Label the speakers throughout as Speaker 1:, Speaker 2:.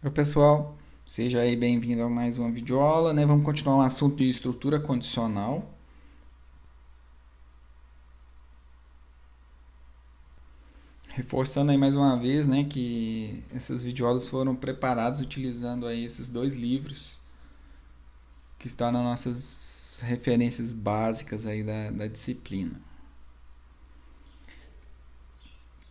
Speaker 1: Oi, pessoal, seja aí bem-vindo a mais uma videoaula, né? Vamos continuar o assunto de estrutura condicional. Reforçando aí mais uma vez, né, que essas videoaulas foram preparadas utilizando aí esses dois livros que estão nas nossas referências básicas aí da disciplina.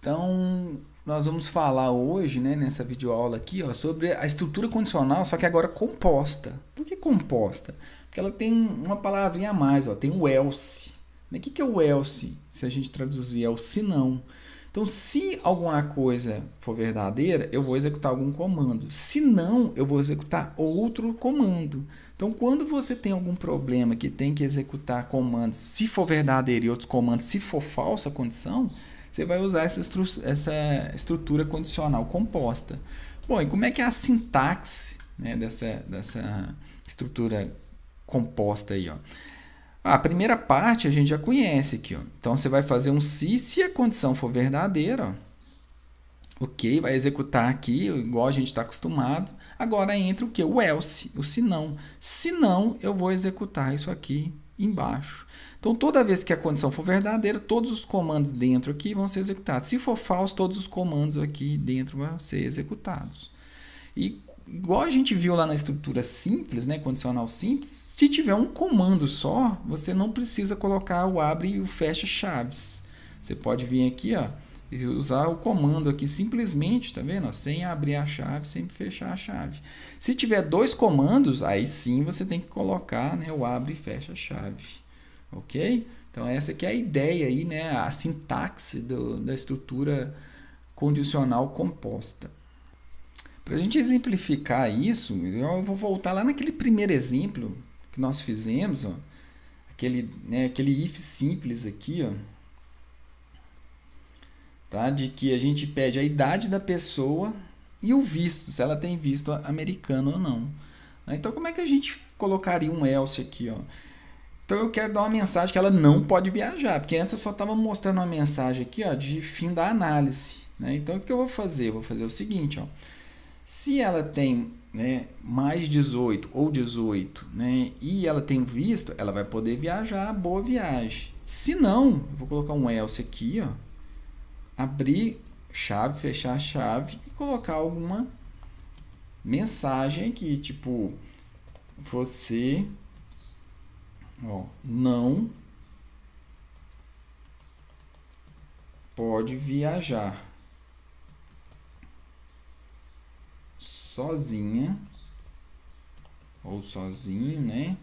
Speaker 1: Então, nós vamos falar hoje, né, nessa videoaula aqui, ó, sobre a estrutura condicional, só que agora composta. Por que composta? Porque ela tem uma palavrinha a mais, ó, tem o else. O que é o else? Se a gente traduzir, é o se não. Então, se alguma coisa for verdadeira, eu vou executar algum comando. Se não, eu vou executar outro comando. Então, quando você tem algum problema que tem que executar comandos, se for verdadeiro, e outros comandos, se for falsa a condição, você vai usar essa estrutura condicional composta. Bom, e como é que é a sintaxe, né, dessa estrutura composta aí? Ó? A primeira parte a gente já conhece aqui. Ó. Então, você vai fazer um se a condição for verdadeira. Ó. Ok, vai executar aqui, igual a gente está acostumado. Agora entra o que? O else, o se não. Se não, eu vou executar isso aqui embaixo. Então, toda vez que a condição for verdadeira, todos os comandos dentro aqui vão ser executados. Se for falso, todos os comandos aqui dentro vão ser executados. E igual a gente viu lá na estrutura simples, né, condicional simples, se tiver um comando só, você não precisa colocar o abre e o fecha chaves. Você pode vir aqui, ó, e usar o comando aqui simplesmente, tá vendo? Sem abrir a chave, sem fechar a chave. Se tiver dois comandos, aí sim você tem que colocar, né, o abre e fecha a chave. Ok? Então essa aqui é a ideia aí, né, a sintaxe da estrutura condicional composta. Para a gente exemplificar isso, eu vou voltar lá naquele primeiro exemplo que nós fizemos, ó, aquele if simples aqui, ó, tá? De que a gente pede a idade da pessoa e o visto, se ela tem visto americano ou não. Então, como é que a gente colocaria um else aqui? Ó? Então, eu quero dar uma mensagem que ela não pode viajar, porque antes eu só estava mostrando uma mensagem aqui, ó, de fim da análise. Né? Então, o que eu vou fazer? Eu vou fazer o seguinte, ó. Se ela tem, né, mais 18 ou 18, né, e ela tem visto, ela vai poder viajar, boa viagem. Se não, eu vou colocar um else aqui, ó, abrir chave, fechar a chave e colocar alguma mensagem aqui, tipo, você, ó, não pode viajar sozinha ou sozinho, né?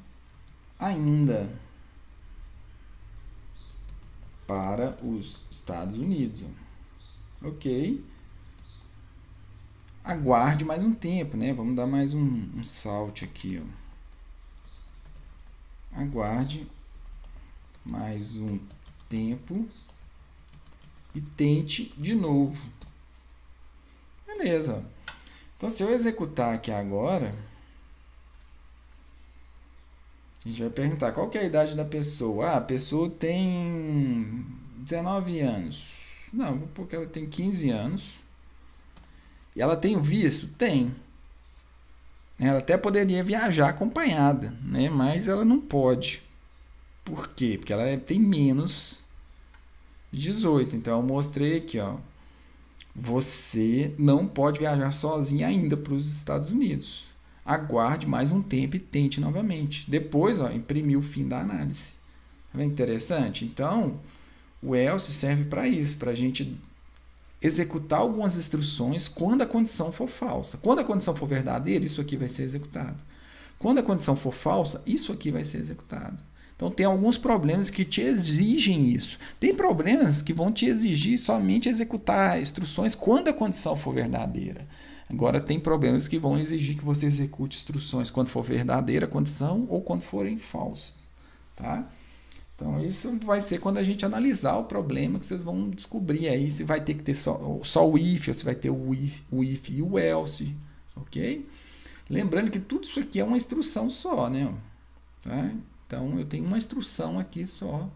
Speaker 1: Ainda para os Estados Unidos. Ok. Aguarde mais um tempo, né? Vamos dar mais um salto aqui, ó. Aguarde mais um tempo e tente de novo. Beleza. Então, se eu executar aqui agora, a gente vai perguntar qual que é a idade da pessoa. Ah, a pessoa tem 19 anos. Não, porque ela tem 15 anos. E ela tem o visto? Tem. Ela até poderia viajar acompanhada, né? Mas ela não pode. Por quê? Porque ela tem menos de 18. Então eu mostrei aqui, ó. Você não pode viajar sozinha ainda para os Estados Unidos. Aguarde mais um tempo e tente novamente. Depois, ó, imprimir o fim da análise. Tá vendo interessante? Então, o else serve para isso, para a gente executar algumas instruções quando a condição for falsa. Quando a condição for verdadeira, isso aqui vai ser executado. Quando a condição for falsa, isso aqui vai ser executado. Então, tem alguns problemas que te exigem isso. Tem problemas que vão te exigir somente executar instruções quando a condição for verdadeira. Agora, tem problemas que vão exigir que você execute instruções quando for verdadeira a condição ou quando forem falsas. Tá? Então, isso vai ser quando a gente analisar o problema que vocês vão descobrir aí se vai ter que ter só o if ou se vai ter o if e o else. Ok? Lembrando que tudo isso aqui é uma instrução só, né? Tá? Então, eu tenho uma instrução aqui só.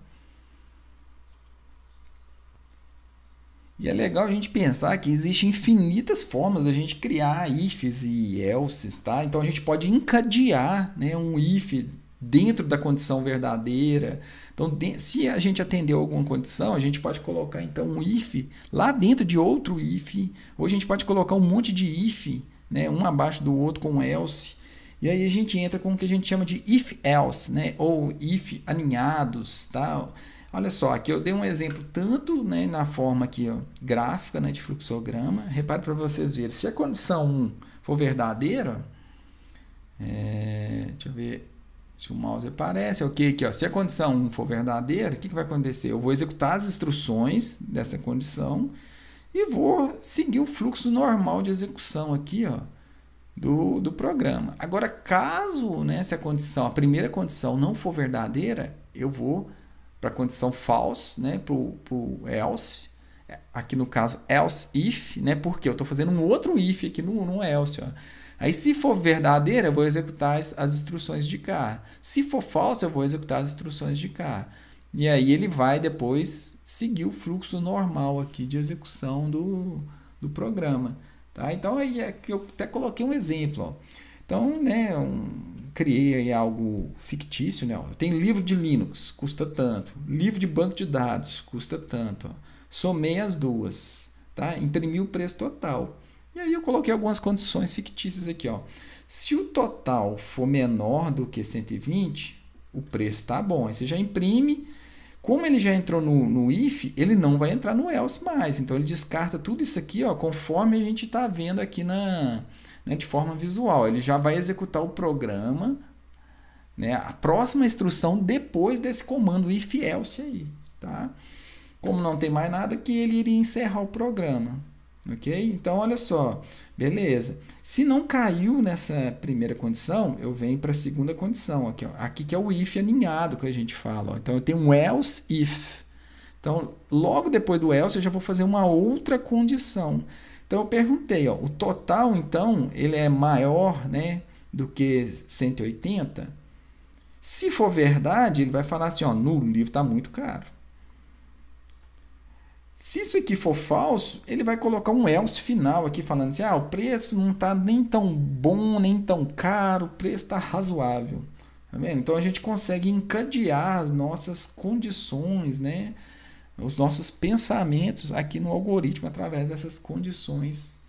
Speaker 1: E é legal a gente pensar que existem infinitas formas da gente criar ifs e elses, tá? Então a gente pode encadear, né, um if dentro da condição verdadeira. Então, se a gente atendeu alguma condição, a gente pode colocar então um if lá dentro de outro if, ou a gente pode colocar um monte de if, né, um abaixo do outro com else. E aí a gente entra com o que a gente chama de if-else, né, ou if aninhados, tá? Olha só, aqui eu dei um exemplo tanto, né, na forma aqui, ó, gráfica, né, de fluxograma. Repare para vocês verem, se a condição 1 for verdadeira, deixa eu ver se o mouse aparece, ok, aqui, ó, se a condição 1 for verdadeira, o que vai acontecer? Eu vou executar as instruções dessa condição e vou seguir o fluxo normal de execução aqui, ó, do programa. Agora, caso, né, se a primeira condição não for verdadeira, eu vou para a condição false, né, para o else, aqui no caso else if, né, porque eu estou fazendo um outro if aqui no else. Ó. Aí se for verdadeira, eu vou executar as instruções de cá. Se for false, eu vou executar as instruções de cá. E aí ele vai depois seguir o fluxo normal aqui de execução do programa. Tá? Então aí é que eu até coloquei um exemplo. Ó. Então, né, criei aí algo fictício. Né? Tem livro de Linux, custa tanto. Livro de banco de dados, custa tanto. Ó. Somei as duas. Tá? Imprimi o preço total. E aí eu coloquei algumas condições fictícias aqui. Ó. Se o total for menor do que 120, o preço está bom. Aí você já imprime. Como ele já entrou no if, ele não vai entrar no else mais. Então, ele descarta tudo isso aqui, ó, conforme a gente está vendo aqui né, de forma visual. Ele já vai executar o programa, né, a próxima instrução depois desse comando if else aí. Tá? Como não tem mais nada aqui, ele iria encerrar o programa. Ok? Então, olha só. Beleza. Se não caiu nessa primeira condição, eu venho para a segunda condição. Aqui, ó. Aqui que é o if aninhado que a gente fala. Ó. Então, eu tenho um else if. Então, logo depois do else, eu já vou fazer uma outra condição. Então, eu perguntei, ó, o total, então, ele é maior, né, do que 180? Se for verdade, ele vai falar assim, ó, no livro está muito caro. Se isso aqui for falso, ele vai colocar um else final aqui falando assim, o preço não está nem tão bom, nem tão caro, o preço está razoável. Tá vendo? Então, a gente consegue encadear as nossas condições, né? Os nossos pensamentos aqui no algoritmo através dessas condições,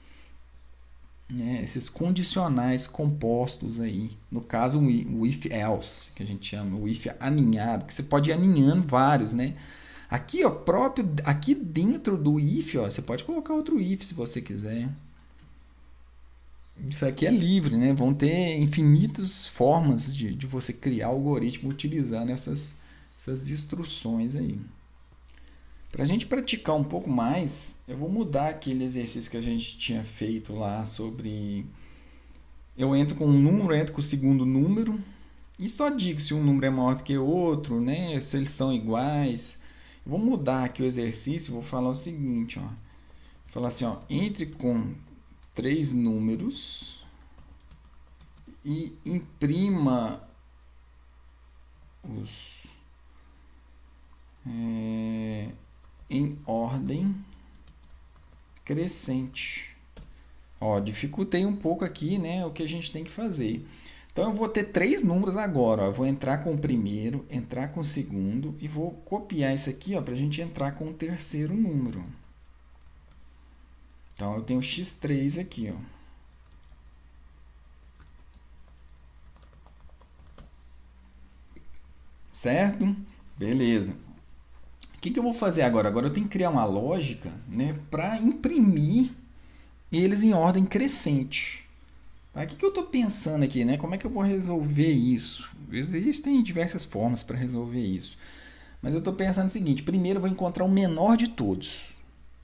Speaker 1: né? Esses condicionais compostos aí. No caso, o if-else, que a gente chama, o if aninhado, que você pode ir aninhando vários, né? Aqui, ó, aqui dentro do if, ó, você pode colocar outro if se você quiser. Isso aqui é livre, né? Vão ter infinitas formas de você criar algoritmo utilizando essas instruções aí. Para a gente praticar um pouco mais, eu vou mudar aquele exercício que a gente tinha feito lá sobre... Eu entro com um número, entro com o segundo número e só digo se um número é maior do que o outro, né? Se eles são iguais... Vou mudar aqui o exercício, vou falar o seguinte, ó. Vou falar assim, ó, entre com 3 números e imprima os em ordem crescente. Ó, dificultei um pouco aqui, né, o que a gente tem que fazer. Então, eu vou ter 3 números agora. Ó. Eu vou entrar com o primeiro, entrar com o segundo e vou copiar isso aqui para a gente entrar com o terceiro número. Então, eu tenho x3 aqui. Ó. Certo? Beleza. O que eu vou fazer agora? Agora eu tenho que criar uma lógica, né, para imprimir eles em ordem crescente. Tá? O que eu estou pensando aqui, né? Como é que eu vou resolver isso? Existem diversas formas para resolver isso. Mas eu estou pensando o seguinte, primeiro eu vou encontrar o menor de todos.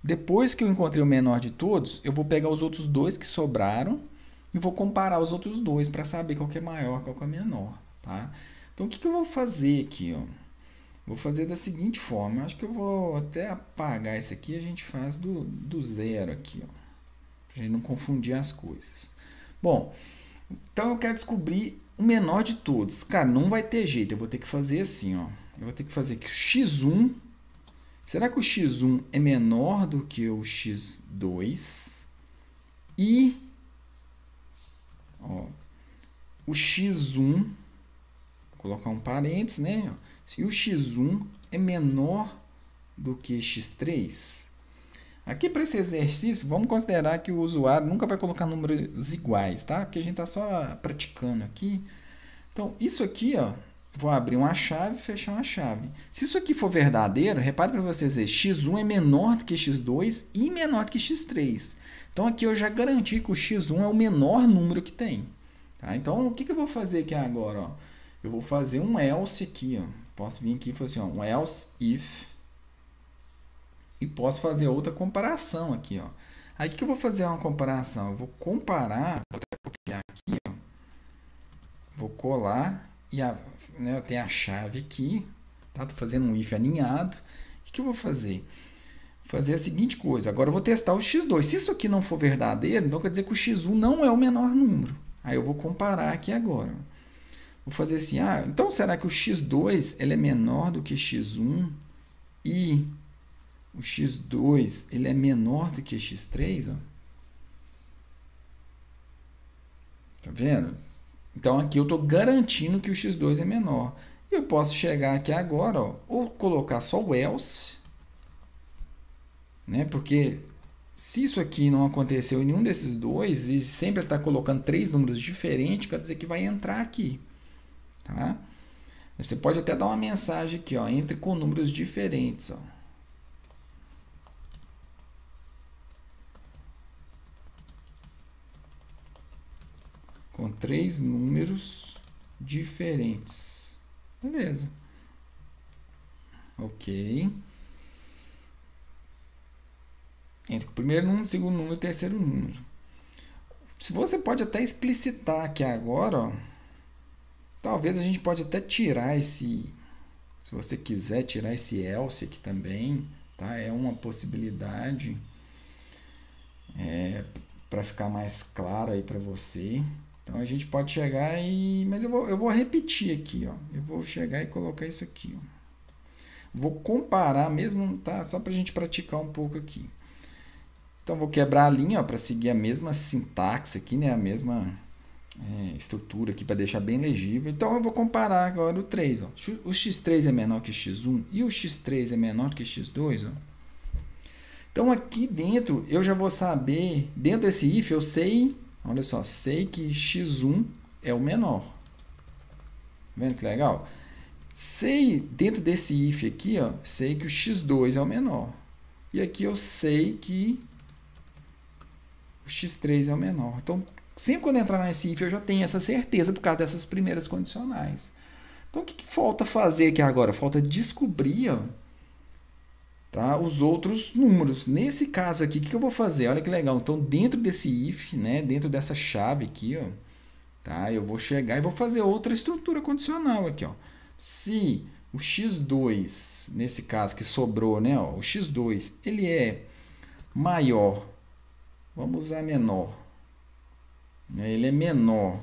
Speaker 1: Depois que eu encontrei o menor de todos, eu vou pegar os outros dois que sobraram e vou comparar os outros dois para saber qual que é maior, qual que é menor. Tá? Então, o que eu vou fazer aqui? Ó? Vou fazer da seguinte forma. Acho que eu vou até apagar isso aqui e a gente faz do zero aqui. Para a gente não confundir as coisas. Bom, então eu quero descobrir o menor de todos. Cara, não vai ter jeito, eu vou ter que fazer assim, ó. Eu vou ter que fazer que o x1 Será que o x1 é menor do que o x2 e ó, o x1, vou colocar um parênteses, né? Se o x1 é menor do que x3, aqui para esse exercício, vamos considerar que o usuário nunca vai colocar números iguais, tá? Porque a gente está só praticando aqui. Então, isso aqui, ó, vou abrir uma chave e fechar uma chave. Se isso aqui for verdadeiro, repare para vocês ver, x1 é menor do que x2 e menor do que x3. Então, aqui eu já garanti que o x1 é o menor número que tem. Tá? Então, o que eu vou fazer aqui agora? Ó? Eu vou fazer um else aqui. Ó. Posso vir aqui e fazer assim, ó, um else if. E posso fazer outra comparação aqui. Ó. Aí, o que eu vou fazer uma comparação? Eu vou comparar, vou copiar aqui, ó. Vou colar e eu tenho a chave aqui. Tá? Estou fazendo um if alinhado. O que eu vou fazer? Fazer a seguinte coisa. Agora eu vou testar o x2. Se isso aqui não for verdadeiro, então quer dizer que o x1 não é o menor número. Aí eu vou comparar aqui agora. Vou fazer assim, então será que o x2 ele é menor do que x1 e o x2 ele é menor do que x3? Ó? Tá vendo? Então aqui eu estou garantindo que o x2 é menor. E eu posso chegar aqui agora, ó, ou colocar só o else, né? Porque se isso aqui não aconteceu em nenhum desses dois, e sempre ele está colocando 3 números diferentes, quer dizer que vai entrar aqui. Tá? Você pode até dar uma mensagem aqui, ó, entre com números diferentes. Ó. Com 3 números diferentes. Beleza. Ok. Entre o primeiro número, o segundo número e o terceiro número. Se você pode até explicitar aqui agora, ó, talvez a gente pode até tirar esse, se você quiser tirar esse else aqui também, tá? É uma possibilidade para ficar mais claro aí para você. Então a gente pode chegar e, mas eu vou repetir aqui, ó. Eu vou chegar e colocar isso aqui, ó. Vou comparar mesmo, tá? Só para a gente praticar um pouco aqui. Então, vou quebrar a linha para seguir a mesma sintaxe aqui, né? A mesma estrutura aqui para deixar bem legível. Então, eu vou comparar agora o 3. Ó. O x3 é menor que x1 e o x3 é menor que x2. Ó. Então, aqui dentro, eu já vou saber, dentro desse if, eu sei, olha só, sei que x1 é o menor. Tá vendo que legal? Sei, dentro desse if aqui, ó, sei que o x2 é o menor. E aqui eu sei que o x3 é o menor. Então, sempre quando entrar nesse if, eu já tenho essa certeza por causa dessas primeiras condicionais. Então, o que falta fazer aqui agora? Falta descobrir, ó, tá, os outros números. Nesse caso aqui, o que eu vou fazer? Olha que legal. Então, dentro desse if, né, dentro dessa chave aqui, ó, tá, eu vou chegar e vou fazer outra estrutura condicional aqui. Ó. Se o x2, nesse caso que sobrou, né, ó, o x2, ele é maior, vamos usar menor, ele é menor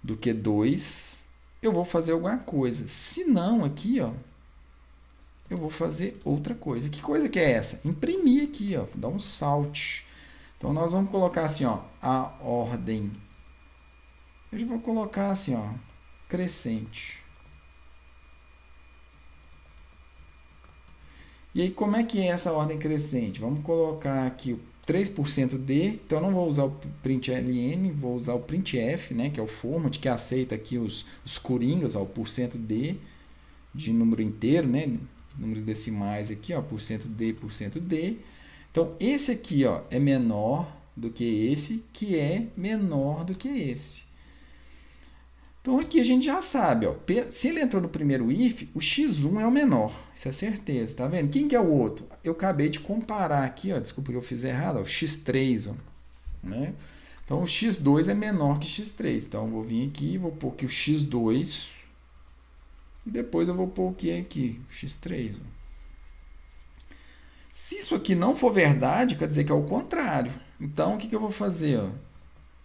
Speaker 1: do que 2, eu vou fazer alguma coisa. Se não, aqui, ó, eu vou fazer outra coisa. Que coisa que é essa? Imprimir aqui, ó, dar um salt. Então, nós vamos colocar assim, ó, a ordem. Eu já vou colocar assim, ó, crescente. E aí, como é que é essa ordem crescente? Vamos colocar aqui o 3% D, então eu não vou usar o println, vou usar o printf, né, que é o format que aceita aqui os coringas, ó, o %D de número inteiro, né, números decimais aqui, ó, %D. Então, esse aqui, ó, é menor do que esse, que é menor do que esse. Então, aqui a gente já sabe, ó, se ele entrou no primeiro if, o x1 é o menor, isso é certeza, tá vendo? Quem que é o outro? Eu acabei de comparar aqui, ó, desculpa que eu fiz errado, ó, o x3, ó, né? Então, o x2 é menor que x3, então eu vou vir aqui e vou pôr aqui o x2 e depois eu vou pôr o que aqui? O x3, ó. Se isso aqui não for verdade, quer dizer que é o contrário. Então, o que eu vou fazer? Ó?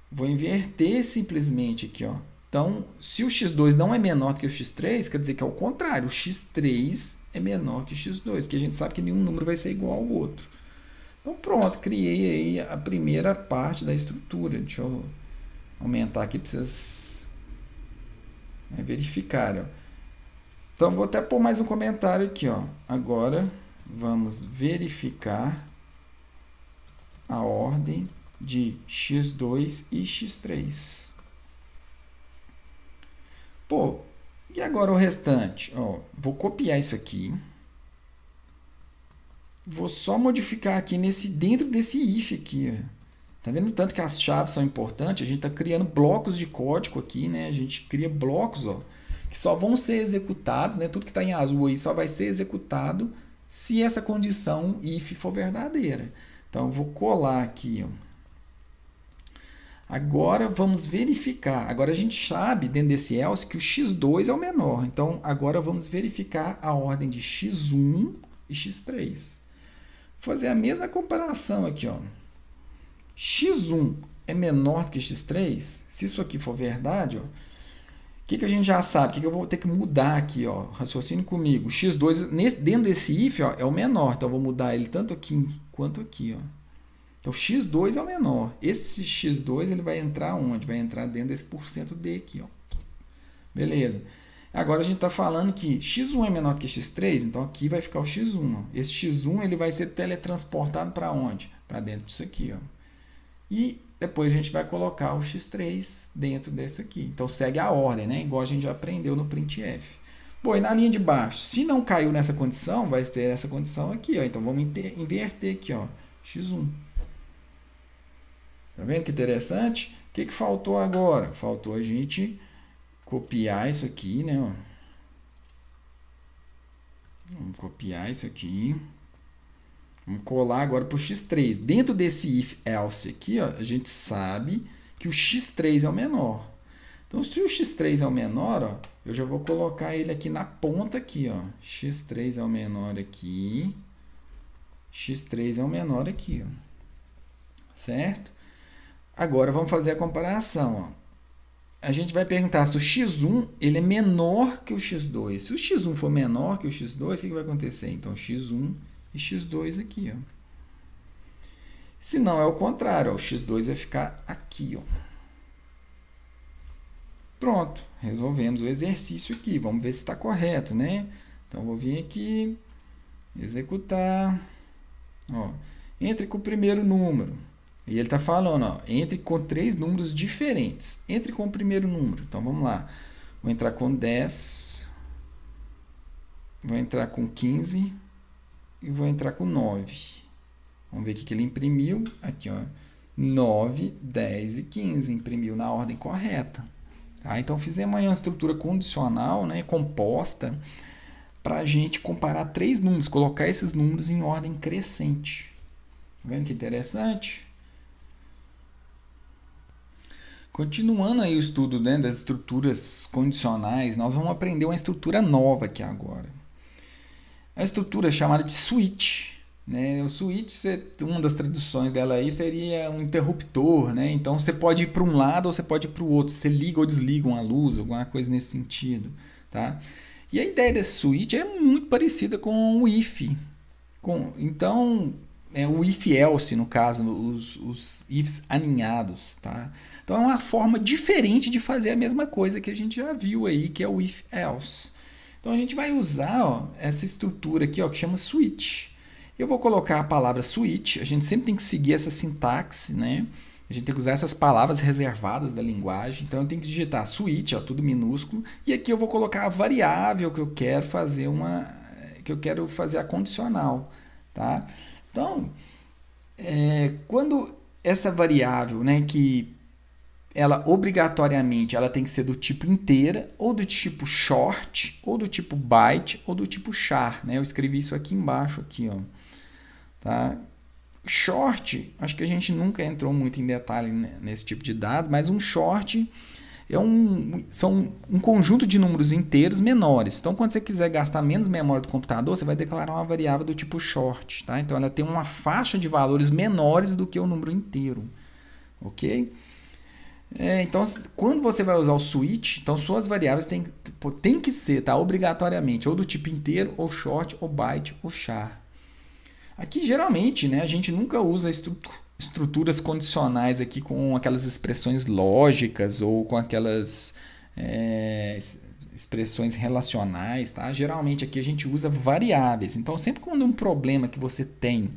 Speaker 1: Vou inverter simplesmente aqui, ó. Então, se o x2 não é menor que o x3, quer dizer que é o contrário. O x3 é menor que x2, porque a gente sabe que nenhum número vai ser igual ao outro. Então pronto, criei aí a primeira parte da estrutura. Deixa eu aumentar aqui para vocês verificarem. Ó. Então vou até pôr mais um comentário aqui. Ó. Agora vamos verificar a ordem de x2 e x3. Pô, e agora o restante? Ó, vou copiar isso aqui. Vou só modificar aqui dentro desse if aqui. Ó. Tá vendo tanto que as chaves são importantes? A gente está criando blocos de código aqui, né? A gente cria blocos, ó, que só vão ser executados, né? Tudo que está em azul aí só vai ser executado se essa condição if for verdadeira. Então, eu vou colar aqui, ó. Agora, vamos verificar. Agora, a gente sabe, dentro desse else, que o x2 é o menor. Então, agora vamos verificar a ordem de x1 e x3. Vou fazer a mesma comparação aqui, ó. x1 é menor do que x3? Se isso aqui for verdade, ó, o que a gente já sabe? O que eu vou ter que mudar aqui? Ó? Raciocínio comigo. x2, dentro desse if, ó, é o menor. Então, eu vou mudar ele tanto aqui quanto aqui. Ó. Então, x2 é o menor. Esse x2 ele vai entrar onde? Vai entrar dentro desse %d aqui. Ó. Beleza. Agora, a gente está falando que x1 é menor que x3, então aqui vai ficar o x1. Ó. Esse x1 ele vai ser teletransportado para onde? Para dentro disso aqui. Ó. E depois a gente vai colocar o x3 dentro desse aqui. Então, segue a ordem, né? Igual a gente já aprendeu no printf. Bom, e na linha de baixo, se não caiu nessa condição, vai ter essa condição aqui. Ó. Então, vamos inverter aqui, ó, x1. Tá vendo que interessante? O que faltou agora? Faltou a gente copiar isso aqui, né? Ó. Vamos copiar isso aqui. Vamos colar agora para o x3. Dentro desse if else aqui, ó, a gente sabe que o x3 é o menor. Então, se o x3 é o menor, ó, eu já vou colocar ele aqui na ponta aqui, ó. x3 é o menor aqui. x3 é o menor aqui, ó. Certo? Agora, vamos fazer a comparação, ó. A gente vai perguntar se o x1 ele é menor que o x2. Se o x1 for menor que o x2, o que vai acontecer? Então, x1 e x2 aqui. Ó. Se não, é o contrário. Ó, o x2 vai ficar aqui. Ó. Pronto. Resolvemos o exercício aqui. Vamos ver se está correto, né? Então, vou vir aqui, executar. Ó, entre com o primeiro número. E ele está falando, ó, entre com 3 números diferentes. Entre com o primeiro número. Então, vamos lá. Vou entrar com 10. Vou entrar com 15. E vou entrar com 9. Vamos ver o que ele imprimiu. Aqui, ó. 9, 10 e 15. Imprimiu na ordem correta. Tá? Então, fizemos aí uma estrutura condicional, né, composta, para a gente comparar 3 números. Colocar esses números em ordem crescente. Tá vendo que interessante? Continuando aí o estudo, né, das estruturas condicionais, nós vamos aprender uma estrutura nova aqui agora. A estrutura é chamada de switch. Né? O switch, uma das traduções dela aí seria um interruptor. Né? Então, você pode ir para um lado ou você pode ir para o outro. Você liga ou desliga uma luz, alguma coisa nesse sentido. Tá? E a ideia desse switch é muito parecida com o if. Então, o if-else, no caso, os ifs aninhados. Tá? Então, é uma forma diferente de fazer a mesma coisa que a gente já viu aí, que é o if-else. Então, a gente vai usar, ó, essa estrutura aqui, ó, que chama switch. Eu vou colocar a palavra switch. A gente sempre tem que seguir essa sintaxe, né? A gente tem que usar essas palavras reservadas da linguagem. Então, eu tenho que digitar switch, ó, tudo minúsculo. E aqui eu vou colocar a variável que eu quero fazer a condicional. Tá? Então, quando essa variável, né, que ela obrigatoriamente ela tem que ser do tipo inteira, ou do tipo short, ou do tipo byte, ou do tipo char. Né? Eu escrevi isso aqui embaixo, aqui, ó. Tá? Short, acho que a gente nunca entrou muito em detalhe nesse tipo de dados, mas um short são um conjunto de números inteiros menores. Então, quando você quiser gastar menos memória do computador, você vai declarar uma variável do tipo short. Tá? Então, ela tem uma faixa de valores menores do que o número inteiro. Ok? Então, quando você vai usar o switch, então suas variáveis tem que ser, tá? Obrigatoriamente, ou do tipo inteiro, ou short, ou byte, ou char. Aqui, geralmente, né, a gente nunca usa estruturas condicionais aqui com aquelas expressões lógicas ou com aquelas expressões relacionais, tá? Geralmente aqui a gente usa variáveis. Então, sempre quando um problema que você tem,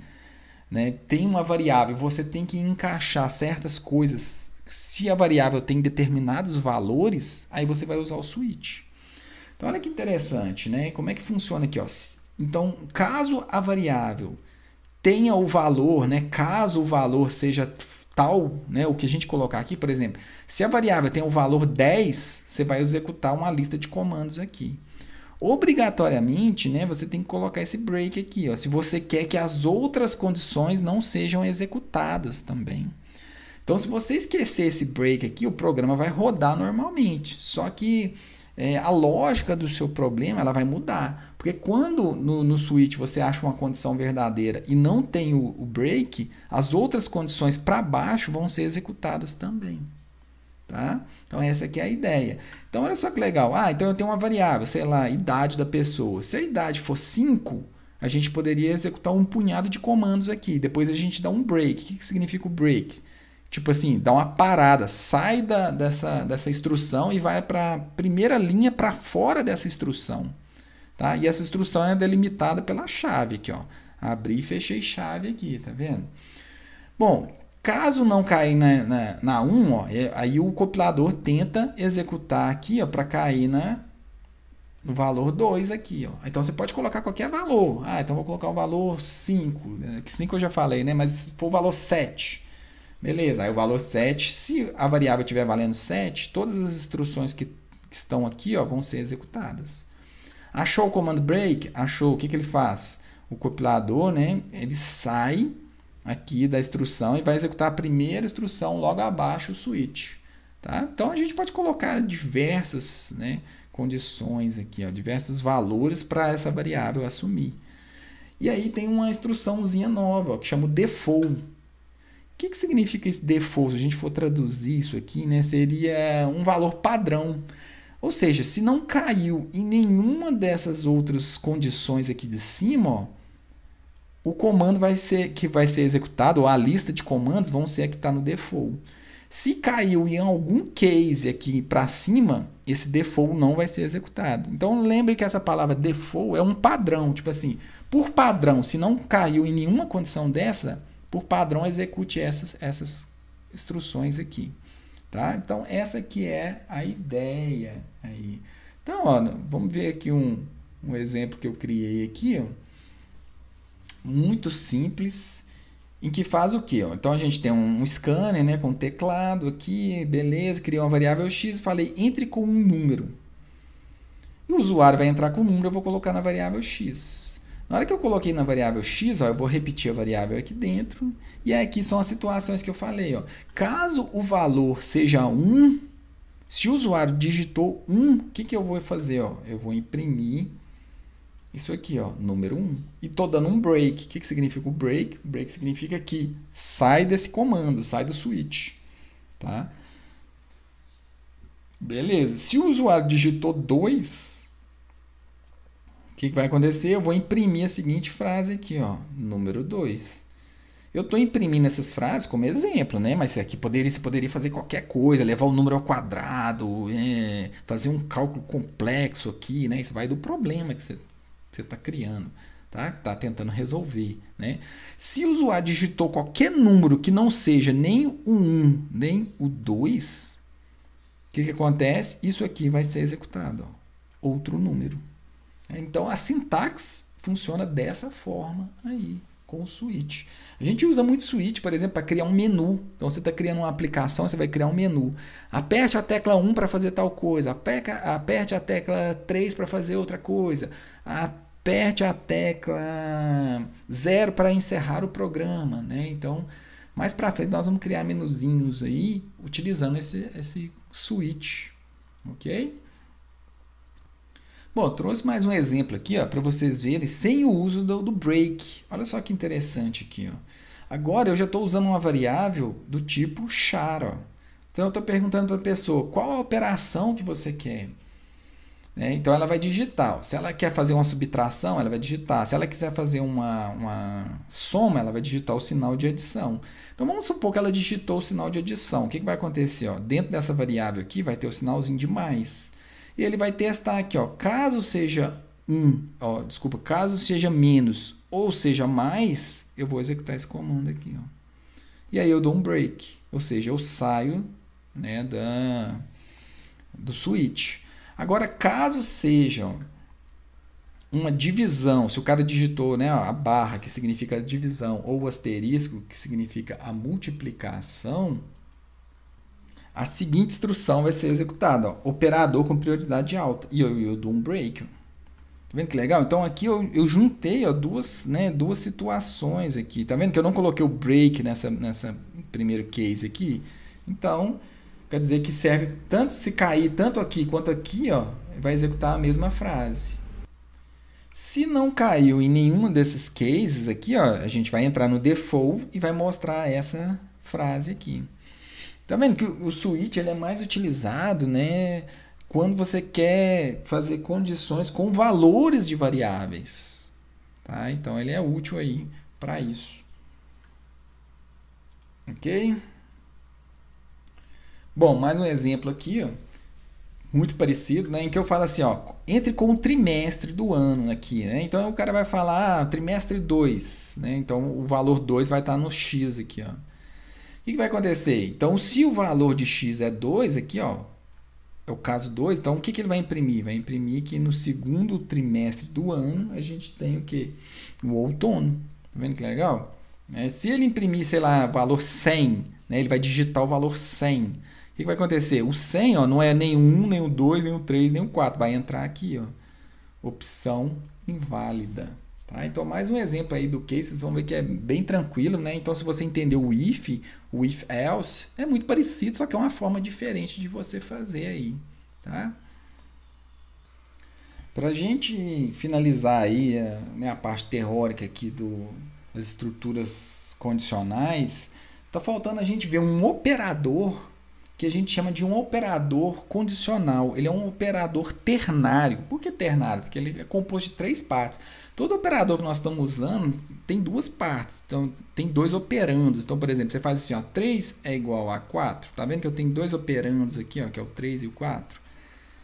Speaker 1: né, tem uma variável, você tem que encaixar certas coisas. Se a variável tem determinados valores, aí você vai usar o switch. Então, olha que interessante, né? Como é que funciona aqui, ó? Então, caso a variável tenha o valor, né? Caso o valor seja tal, né? O que a gente colocar aqui, por exemplo, se a variável tem o valor 10, você vai executar uma lista de comandos aqui. Obrigatoriamente, né, você tem que colocar esse break aqui, ó, se você quer que as outras condições não sejam executadas também. Então, se você esquecer esse break aqui, o programa vai rodar normalmente. Só que a lógica do seu problema ela vai mudar. Porque quando no switch você acha uma condição verdadeira e não tem o break, as outras condições para baixo vão ser executadas também. Tá? Então, essa aqui é a ideia. Então, olha só que legal. Então eu tenho uma variável, sei lá, idade da pessoa. Se a idade for 5, a gente poderia executar um punhado de comandos aqui. Depois a gente dá um break. O que significa o break? Tipo assim, dá uma parada, sai dessa instrução e vai para a primeira linha para fora dessa instrução. Tá? E essa instrução é delimitada pela chave aqui, ó. Abri e fechei chave aqui, tá vendo? Bom, caso não cair na 1, ó, aí o compilador tenta executar aqui para cair no valor 2 aqui. Ó. Então você pode colocar qualquer valor. Então vou colocar o valor 5. Que 5 eu já falei, né? Mas se for o valor 7. Beleza, aí o valor 7, se a variável estiver valendo 7, todas as instruções que estão aqui vão ser executadas. Achou o command break? Achou. O que ele faz? O compilador, né, ele sai aqui da instrução e vai executar a primeira instrução logo abaixo, o switch. Tá? Então, a gente pode colocar diversas, né, condições aqui, diversos valores para essa variável assumir. E aí tem uma instruçãozinha nova, que chama o default. O que significa esse default? Se a gente for traduzir isso aqui, né, seria um valor padrão. Ou seja, se não caiu em nenhuma dessas outras condições aqui de cima, o comando que vai ser executado, ou a lista de comandos, vão ser a que está no default. Se caiu em algum case aqui para cima, esse default não vai ser executado. Então, lembre que essa palavra default é um padrão. Tipo assim, por padrão, se não caiu em nenhuma condição dessa, por padrão, execute essas instruções aqui. Tá? Então, essa aqui é a ideia. Aí. Então, vamos ver aqui um exemplo que eu criei aqui. Muito simples, em que faz o quê? Então, a gente tem um scanner, né, com teclado aqui, beleza, criei uma variável x e falei, entre com um número. E o usuário vai entrar com o número, eu vou colocar na variável x. Na hora que eu coloquei na variável x, eu vou repetir a variável aqui dentro. E aqui são as situações que eu falei. Caso o valor seja 1, se o usuário digitou 1, o que eu vou fazer? Eu vou imprimir isso aqui, número 1. E estou dando um break. O que significa o break? O break significa que sai desse comando, sai do switch. Tá? Beleza. Se o usuário digitou 2... o que vai acontecer? Eu vou imprimir a seguinte frase aqui, número 2. Eu estou imprimindo essas frases como exemplo, né? Mas aqui você poderia fazer qualquer coisa, levar o número ao quadrado, fazer um cálculo complexo aqui, né? Isso vai do problema que você está criando, tá? Está tentando resolver, né? Se o usuário digitou qualquer número que não seja nem o 1, nem o 2, o que acontece? Isso aqui vai ser executado, outro número. Então, a sintaxe funciona dessa forma aí, com o switch. A gente usa muito switch, por exemplo, para criar um menu. Então, você está criando uma aplicação, você vai criar um menu. Aperte a tecla 1 para fazer tal coisa. Aperte a tecla 3 para fazer outra coisa. Aperte a tecla 0 para encerrar o programa. Né? Então, mais para frente, nós vamos criar menuzinhos aí, utilizando esse switch. Ok? Bom, trouxe mais um exemplo aqui para vocês verem sem o uso do break. Olha só que interessante aqui. Agora eu já estou usando uma variável do tipo char. Então eu estou perguntando para a pessoa qual a operação que você quer. Né? Então ela vai digitar. Se ela quer fazer uma subtração, ela vai digitar. Se ela quiser fazer uma soma, ela vai digitar o sinal de adição. Então vamos supor que ela digitou o sinal de adição. O que vai acontecer? Ó? Dentro dessa variável aqui vai ter o sinalzinho de mais. E ele vai testar aqui, ó, caso seja caso seja menos ou seja mais, eu vou executar esse comando aqui, ó. E aí eu dou um break, ou seja, eu saio, né, do switch. Agora, caso seja uma divisão, se o cara digitou, né, a barra, que significa a divisão, ou o asterisco, que significa a multiplicação, a seguinte instrução vai ser executada, ó, operador com prioridade alta. E eu dou um break. Tá vendo que legal? Então aqui eu juntei, ó, duas situações aqui. Tá vendo que eu não coloquei o break nessa primeiro case aqui? Então, quer dizer que serve tanto se cair tanto aqui quanto aqui, ó, vai executar a mesma frase. Se não caiu em nenhum desses cases aqui, ó, a gente vai entrar no default e vai mostrar essa frase aqui. Tá vendo que o switch ele é mais utilizado, né, quando você quer fazer condições com valores de variáveis. Tá? Então, ele é útil aí para isso. Ok? Bom, mais um exemplo aqui, ó, muito parecido, né, em que eu falo assim, ó, entre com o trimestre do ano aqui. Né? Então, o cara vai falar trimestre 2. Né? Então, o valor 2 vai estar no X aqui. Ó. O que vai acontecer? Então, se o valor de X é 2 aqui, ó, é o caso 2, então o que ele vai imprimir? Vai imprimir que no segundo trimestre do ano a gente tem o quê? O outono. Tá vendo que legal? Se ele imprimir, sei lá, valor 100, né, ele vai digitar o valor 100. O que vai acontecer? O 100 ó, não é nem o 1, nem o 2, nem o 3, nem o 4. Vai entrar aqui, ó, opção inválida. Tá? Então, mais um exemplo aí do case, vocês vão ver que é bem tranquilo, né? Então, se você entender o if else, é muito parecido, só que é uma forma diferente de você fazer aí, tá? Para a gente finalizar aí a parte teórica aqui das estruturas condicionais, tá faltando a gente ver um operador que a gente chama de um operador condicional. Ele é um operador ternário. Por que ternário? Porque ele é composto de 3 partes. Todo operador que nós estamos usando tem 2 partes. Então, tem 2 operandos. Então, por exemplo, você faz assim, ó, 3 é igual a 4. Tá vendo que eu tenho 2 operandos aqui, ó, que é o 3 e o 4?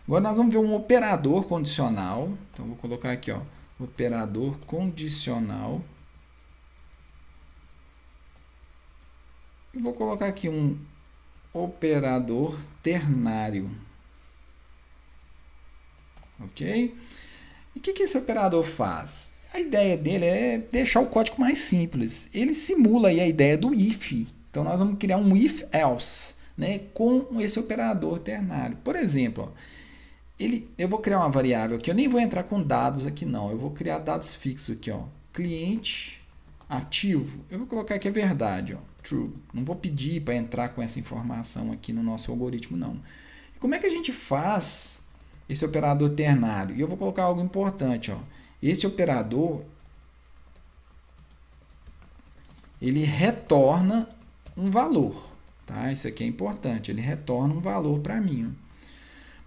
Speaker 1: Agora, nós vamos ver um operador condicional. Então, vou colocar aqui, ó, operador condicional. E vou colocar aqui um operador ternário. Ok? E o que esse operador faz? A ideia dele é deixar o código mais simples. Ele simula aí a ideia do if. Então, nós vamos criar um if else, né, com esse operador ternário. Por exemplo, ó, eu vou criar uma variável aqui. Eu nem vou entrar com dados aqui, não. Eu vou criar dados fixos aqui. Ó, cliente ativo. Eu vou colocar aqui a verdade. Ó, true. Não vou pedir para entrar com essa informação aqui no nosso algoritmo, não. E como é que a gente faz esse operador ternário? E eu vou colocar algo importante. Ó. Esse operador, ele retorna um valor. Tá? Isso aqui é importante. Ele retorna um valor para mim.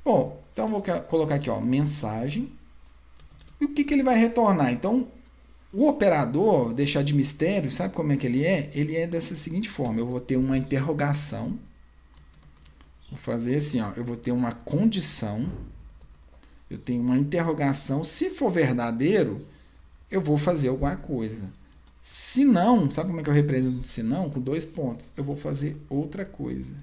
Speaker 1: Ó. Bom, então eu vou colocar aqui, ó, mensagem. E o que ele vai retornar? Então, o operador, deixar de mistério, sabe como é que ele é? Ele é dessa seguinte forma. Eu vou ter uma interrogação. Vou fazer assim, ó. Eu vou ter uma condição. Eu tenho uma interrogação. Se for verdadeiro, eu vou fazer alguma coisa. Se não, sabe como é que eu represento se não? Com 2 pontos. Eu vou fazer outra coisa.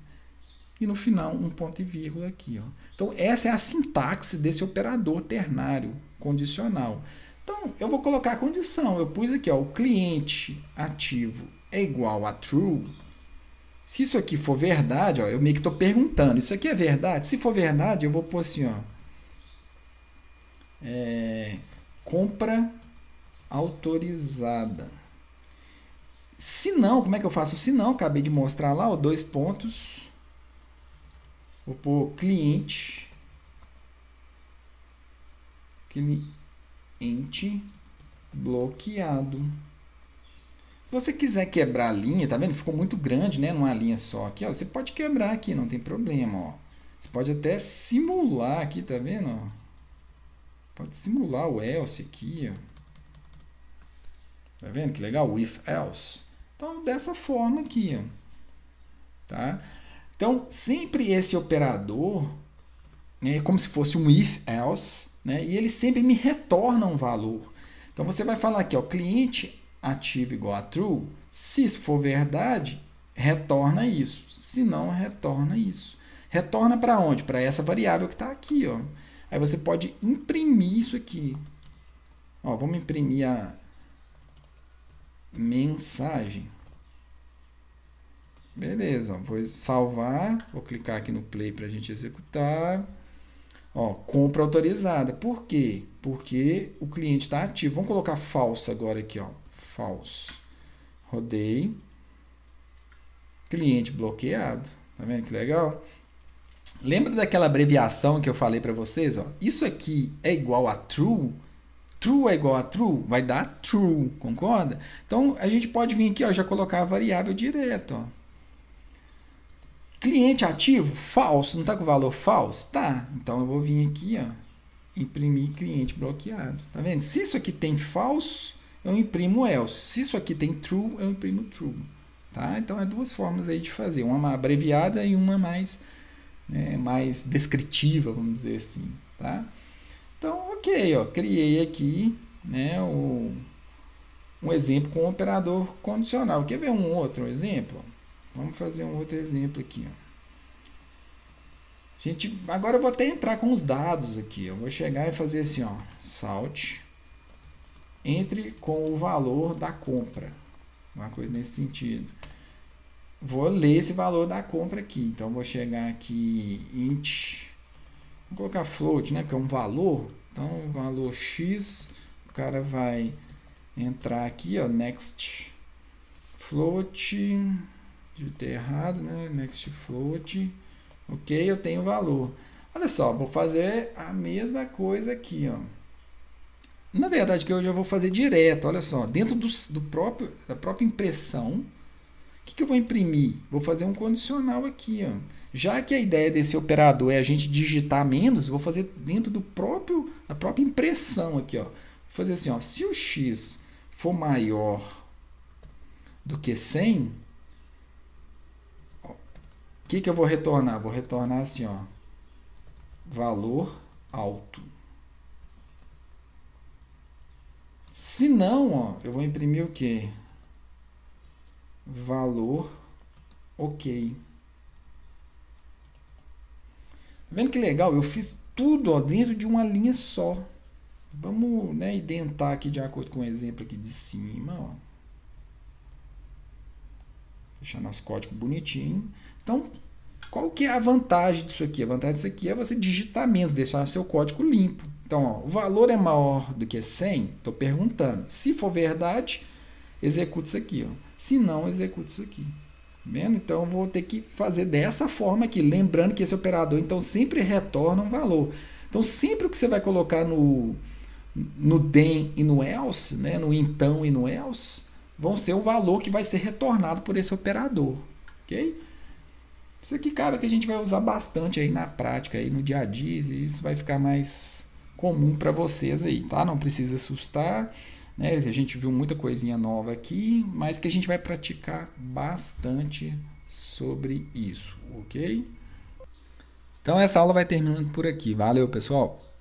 Speaker 1: E no final, um ponto e vírgula aqui. Ó. Então, essa é a sintaxe desse operador ternário condicional. Então, eu vou colocar a condição. Eu pus aqui, ó, o cliente ativo é igual a true. Se isso aqui for verdade, ó, eu meio que estou perguntando, isso aqui é verdade? Se for verdade, eu vou pôr assim, ó, compra autorizada. Se não, como é que eu faço? Se não, acabei de mostrar lá, ó, 2 pontos. Vou pôr cliente bloqueado. você quiser quebrar a linha, tá vendo? Ficou muito grande, né? Numa linha só aqui, ó. Você pode quebrar aqui, não tem problema, ó. Você pode até simular aqui, tá vendo? Ó? Pode simular o else aqui, ó. Tá vendo que legal? O if else. Então, dessa forma aqui, ó. Tá? Então, sempre esse operador é como se fosse um if else, né? E ele sempre me retorna um valor. Então, você vai falar aqui, ó, cliente ativo igual a true. Se isso for verdade, retorna isso. Se não, retorna isso. Retorna para onde? Para essa variável que está aqui, ó. Aí você pode imprimir isso aqui. Ó, vamos imprimir a mensagem. Beleza, ó, vou salvar, vou clicar aqui no play para a gente executar. Ó, compra autorizada. Por quê? Porque o cliente está ativo. Vamos colocar false agora aqui, ó. False. Rodei. Cliente bloqueado. Tá vendo que legal? Lembra daquela abreviação que eu falei para vocês? Ó? Isso aqui é igual a true. True é igual a true, vai dar true, concorda? Então, a gente pode vir aqui, ó, já colocar a variável direto, ó. Cliente ativo, falso, não está com o valor falso? Tá, então eu vou vir aqui, ó, imprimir cliente bloqueado, tá vendo? Se isso aqui tem falso, eu imprimo else. Se isso aqui tem true, eu imprimo true, tá? Então, é duas formas aí de fazer, uma abreviada e uma mais, né, mais descritiva, vamos dizer assim, tá? Então, ok, ó, criei aqui, né, um exemplo com um operador condicional. Quer ver um outro exemplo? Vamos fazer um outro exemplo aqui. Ó. Agora eu vou até entrar com os dados aqui. Eu vou chegar e fazer assim, ó, salt, entre com o valor da compra. Uma coisa nesse sentido. Vou ler esse valor da compra aqui. Então, vou chegar aqui, int... Vou colocar float, né? Porque é um valor. Então, valor X, o cara vai entrar aqui, ó, next float, digitei errado, né? Next float, ok, eu tenho o valor. Olha só, vou fazer a mesma coisa aqui, ó. Na verdade, que eu já vou fazer direto, olha só, dentro da própria impressão, o que eu vou imprimir? Vou fazer um condicional aqui, ó. Já que a ideia desse operador é a gente digitar menos, vou fazer dentro da própria impressão aqui, ó. Vou fazer assim, ó, se o x for maior do que 100, o que eu vou retornar? Vou retornar assim, ó, valor alto. Se não, ó, eu vou imprimir o quê? Valor ok. Tá vendo que legal? Eu fiz tudo, ó, dentro de uma linha só. Vamos, né, identar aqui de acordo com o exemplo aqui de cima. Ó. Deixar nosso código bonitinho. Então, qual que é a vantagem disso aqui? A vantagem disso aqui é você digitar menos, deixar seu código limpo. Então, ó, o valor é maior do que 100? Estou perguntando. Se for verdade, execute isso aqui. Ó. Se não, execute isso aqui. Vendo? Então, eu vou ter que fazer dessa forma aqui. Lembrando que esse operador, então, sempre retorna um valor. Então, sempre o que você vai colocar no then e no else, né? No então e no else, vão ser o valor que vai ser retornado por esse operador. Ok? Isso aqui, cara, que a gente vai usar bastante aí na prática, aí no dia a dia. E isso vai ficar mais comum para vocês aí, tá? Não precisa assustar. Né? A gente viu muita coisinha nova aqui, mas que a gente vai praticar bastante sobre isso, ok? Então essa aula vai terminando por aqui. Valeu, pessoal!